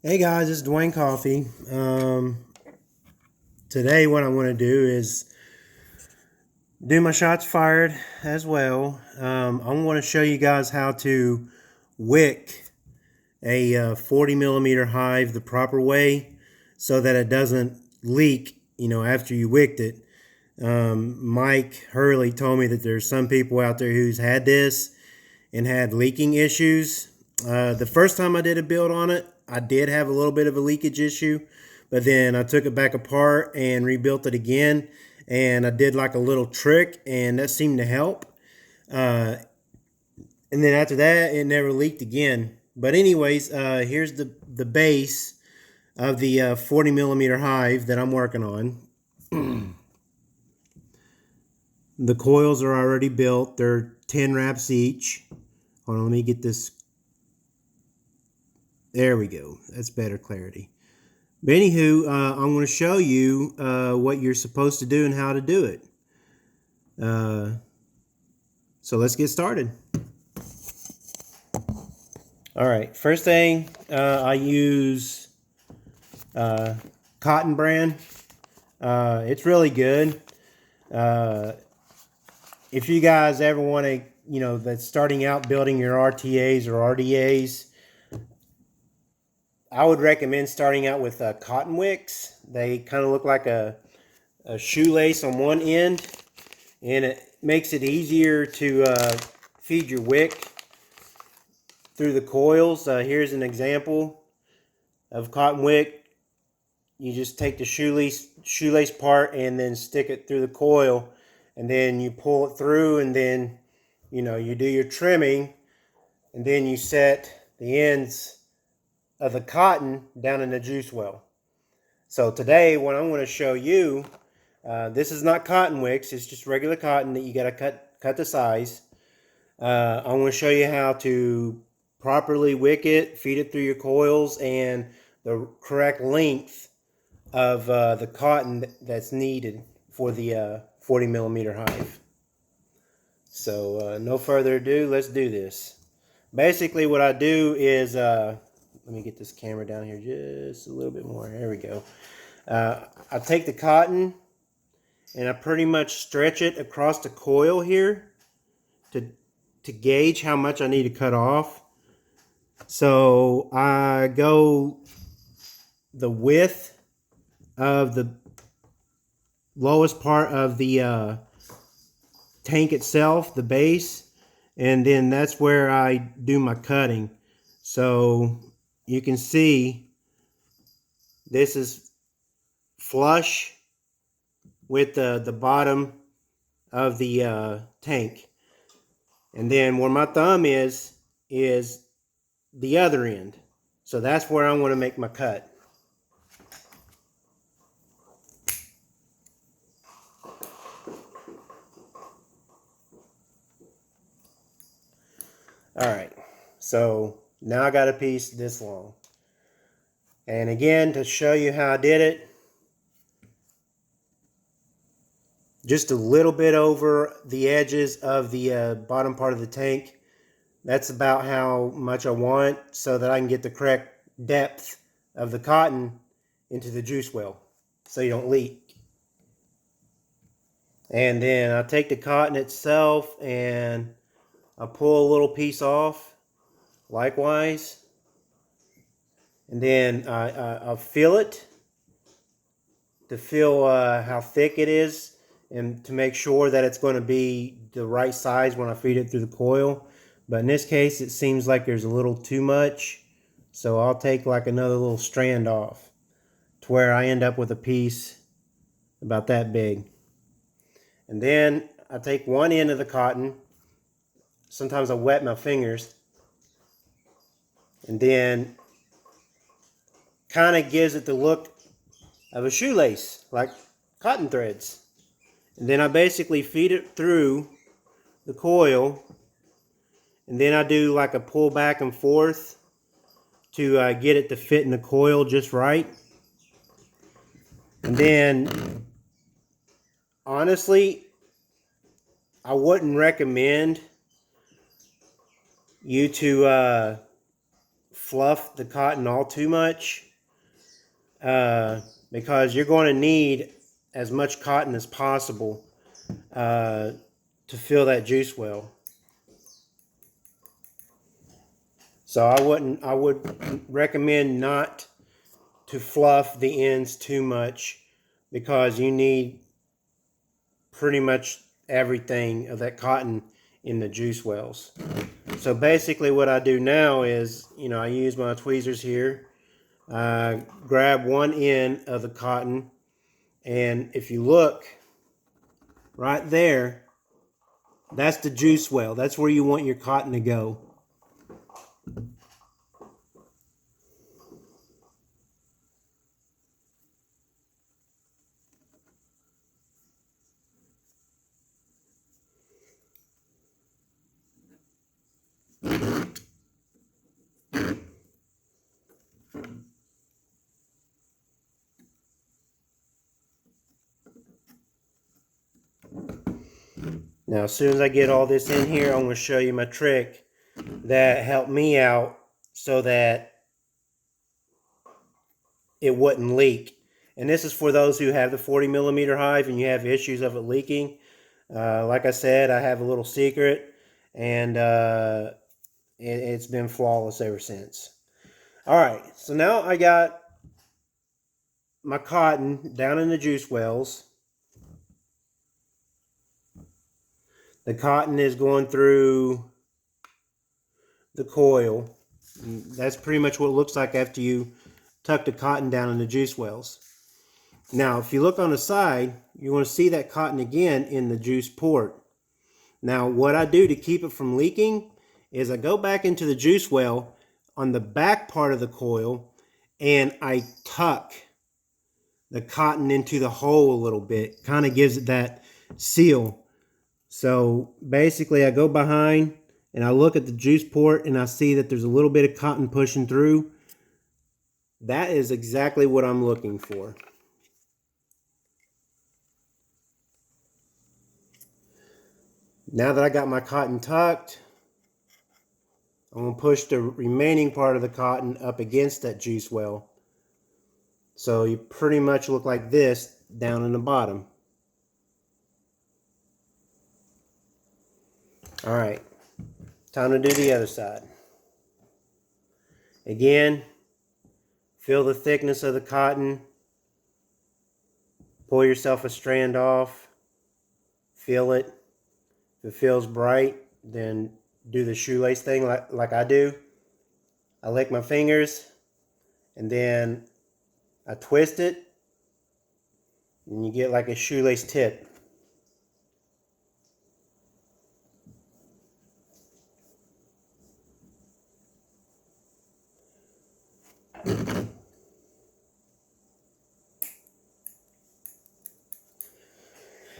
Hey guys, it's Dwayne Coffee. Today what I want to do is do my shots fired as well. I want to show you guys how to wick a 40 millimeter hive the proper way so that it doesn't leak, after you wicked it. Mike Hurley told me that there's some people out there who's had this and had leaking issues. The first time I did a build on it, I did have a little bit of a leakage issue, but then I took it back apart and rebuilt it again, and I did like a little trick, and that seemed to help. Uh, and then after that, it never leaked again. But anyways, here's the base of the 40 millimeter hive that I'm working on. The coils are already built. They're 10 wraps each. Hold on, let me get this. There we go. That's better clarity. But anywho, I'm going to show you what you're supposed to do and how to do it. So let's get started. All right, first thing, I use Cotton brand. It's really good. If you guys ever want to, that's starting out building your RTAs or RDAs, I would recommend starting out with cotton wicks. They kind of look like a shoelace on one end, and it makes it easier to feed your wick through the coils. Here's an example of cotton wick. You just take the shoelace part and then stick it through the coil, and then you pull it through, and then you do your trimming, and then you set the ends of the cotton down in the juice well. So today what I'm going to show you, this is not cotton wicks, it's just regular cotton that you got to cut the size. I'm going to show you how to properly wick it, feed it through your coils, and the correct length of the cotton that's needed for the 40 millimeter hive. So no further ado, let's do this. Basically what I do is, let me get this camera down here just a little bit more. There we go. I take the cotton and I pretty much stretch it across the coil here to gauge how much I need to cut off. So I go the width of the lowest part of the tank itself, the base, and then that's where I do my cutting. So you can see this is flush with the bottom of the tank, and then where my thumb is the other end. So that's where I'm going to make my cut. All right, so now I got a piece this long. And again, to show you how I did it, just a little bit over the edges of the bottom part of the tank. That's about how much I want so that I can get the correct depth of the cotton into the juice well so you don't leak. And then I take the cotton itself and I pull a little piece off likewise. And then I'll feel it to feel how thick it is and to make sure that it's going to be the right size when I feed it through the coil. But in this case, it seems like there's a little too much. So I'll take like another little strand off to where I end up with a piece about that big. And then I take one end of the cotton. Sometimes I wet my fingers. And then kind of gives it the look of a shoelace, like cotton threads. And then I basically feed it through the coil, and then I do like a pull back and forth to get it to fit in the coil just right. And then honestly, I wouldn't recommend you to fluff the cotton all too much, because you're going to need as much cotton as possible to fill that juice well. So I would recommend not to fluff the ends too much, because you need pretty much everything of that cotton in the juice wells. So basically what I do now is, I use my tweezers here. Grab one end of the cotton, and if you look right there, that's the juice well. That's where you want your cotton to go. Now, as soon as I get all this in here, I'm going to show you my trick that helped me out so that it wouldn't leak. And this is for those who have the 40mm hive and you have issues of it leaking. Like I said, I have a little secret, and it's been flawless ever since. All right, so now I got my cotton down in the juice wells. The cotton is going through the coil. That's pretty much what it looks like after you tuck the cotton down in the juice wells. Now, if you look on the side, you want to see that cotton again in the juice port. Now, what I do to keep it from leaking is I go back into the juice well on the back part of the coil, and I tuck the cotton into the hole a little bit. Kind of gives it that seal. So basically I go behind and I look at the juice port and I see that there's a little bit of cotton pushing through. That is exactly what I'm looking for. Now that I got my cotton tucked, I'm going to push the remaining part of the cotton up against that juice well. So you pretty much look like this down in the bottom. All right, time to do the other side. Again, feel the thickness of the cotton. Pull yourself a strand off. Feel it. If it feels bright, then do the shoelace thing like I do. I lick my fingers, and then I twist it, and you get like a shoelace tip.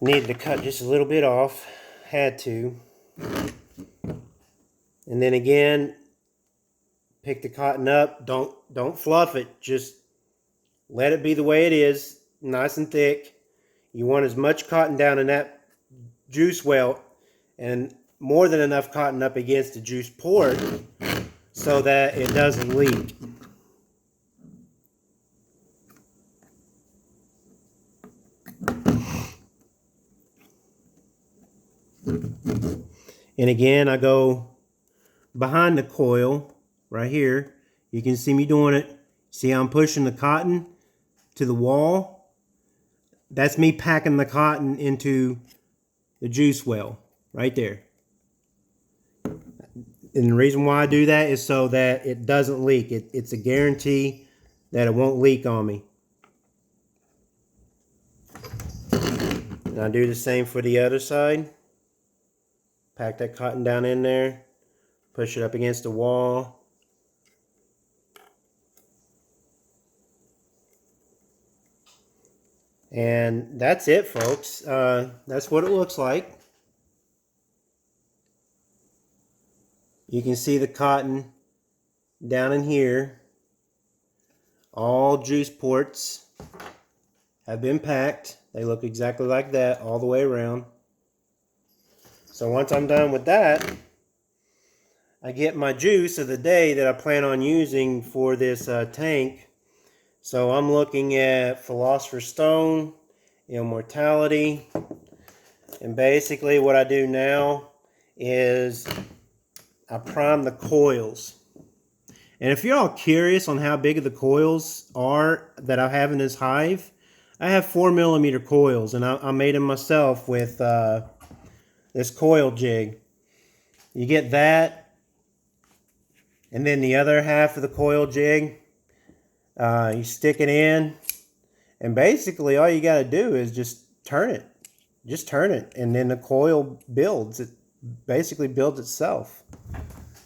Needed to cut just a little bit off, had to. And then again, pick the cotton up, don't fluff it, just let it be the way it is, nice and thick. You want as much cotton down in that juice well and more than enough cotton up against the juice port so that it doesn't leak. And again, I go behind the coil right here. You can see me doing it. See how I'm pushing the cotton to the wall? That's me packing the cotton into the juice well right there. And the reason why I do that is so that it doesn't leak. It's a guarantee that it won't leak on me. And I do the same for the other side. Pack that cotton down in there. Push it up against the wall. And that's it, folks. That's what it looks like. You can see the cotton down in here. All juice ports have been packed. They look exactly like that all the way around. So once I'm done with that, I get my juice of the day that I plan on using for this tank. So I'm looking at Philosopher's Stone, Immortality, and basically what I do now is I prime the coils. And if you're all curious on how big the coils are that I have in this hive, I have 4mm coils, and I made them myself with this coil jig. You get that, and then the other half of the coil jig, you stick it in, and basically all you got to do is just turn it. Just turn it, and then the coil builds. It basically builds itself.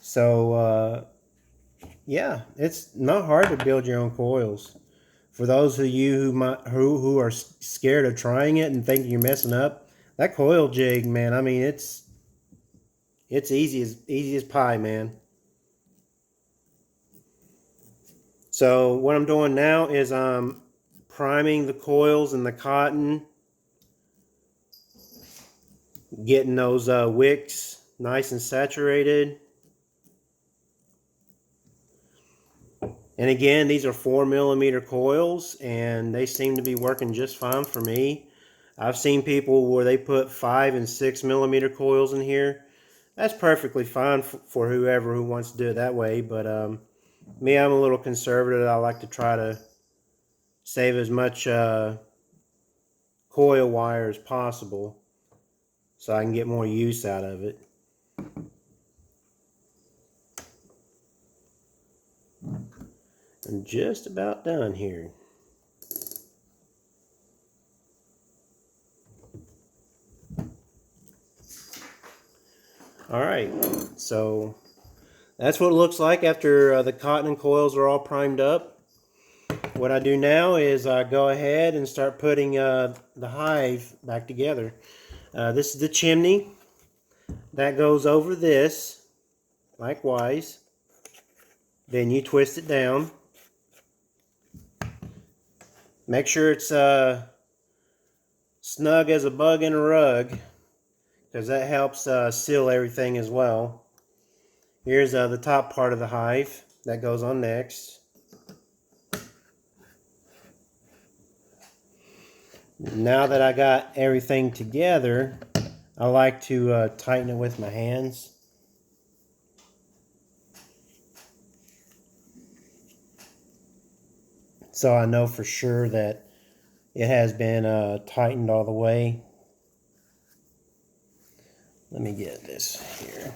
So, yeah, it's not hard to build your own coils. For those of you who are scared of trying it and thinking you're messing up, that coil jig, man, I mean, it's easy as pie, man. So what I'm doing now is I'm priming the coils and the cotton, getting those wicks nice and saturated. And again, these are 4mm coils, and they seem to be working just fine for me. I've seen people where they put 5 and 6mm coils in here. That's perfectly fine for whoever who wants to do it that way. But me, I'm a little conservative. I like to try to save as much coil wire as possible so I can get more use out of it. I'm just about done here. Alright, so that's what it looks like after the cotton and coils are all primed up. What I do now is I go ahead and start putting the hive back together. This is the chimney that goes over this, likewise. Then you twist it down. Make sure it's snug as a bug in a rug, because that helps seal everything as well. Here's the top part of the hive that goes on next. Now that I got everything together, I like to tighten it with my hands. So I know for sure that it has been tightened all the way. Let me get this here.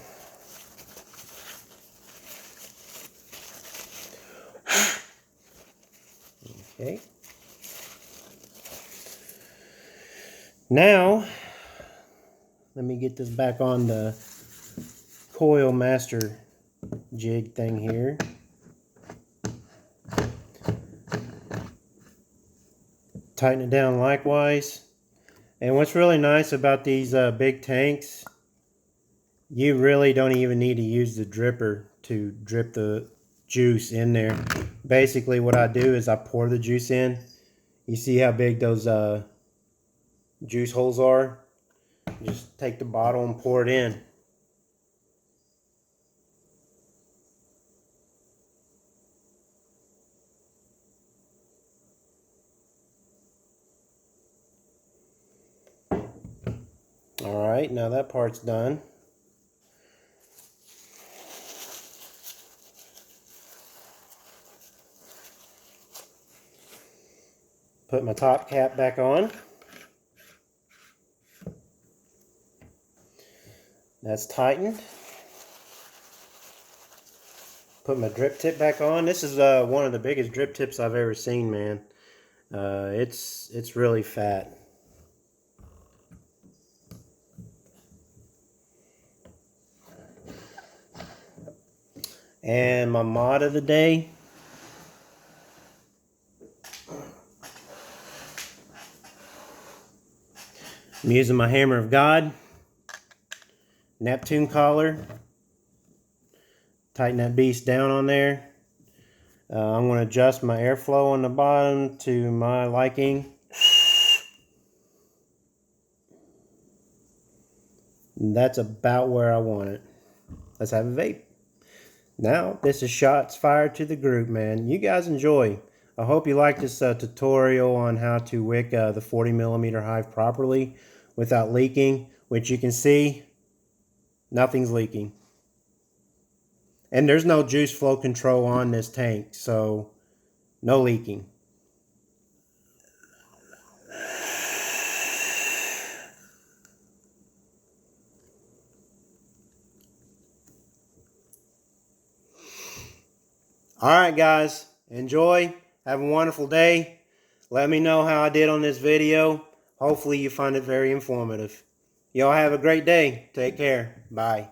Okay. Now, let me get this back on the coil master jig thing here. Tighten it down likewise. And what's really nice about these big tanks, you really don't even need to use the dripper to drip the juice in there. Basically what I do is I pour the juice in. You see how big those juice holes are? Just take the bottle and pour it in. Alright, now that part's done. Put my top cap back on. That's tightened. Put my drip tip back on. This is one of the biggest drip tips I've ever seen, man. It's really fat. And my mod of the day, I'm using my Hammer of God, Neptune collar. Tighten that beast down on there. I'm going to adjust my airflow on the bottom to my liking. And that's about where I want it. Let's have a vape. Now, this is shots fired to the group, man. You guys enjoy. I hope you like this tutorial on how to wick the 40mm hive properly without leaking, which you can see, nothing's leaking. And there's no juice flow control on this tank, so no leaking. Alright guys, enjoy. Have a wonderful day. Let me know how I did on this video. Hopefully you find it very informative. Y'all have a great day. Take care. Bye.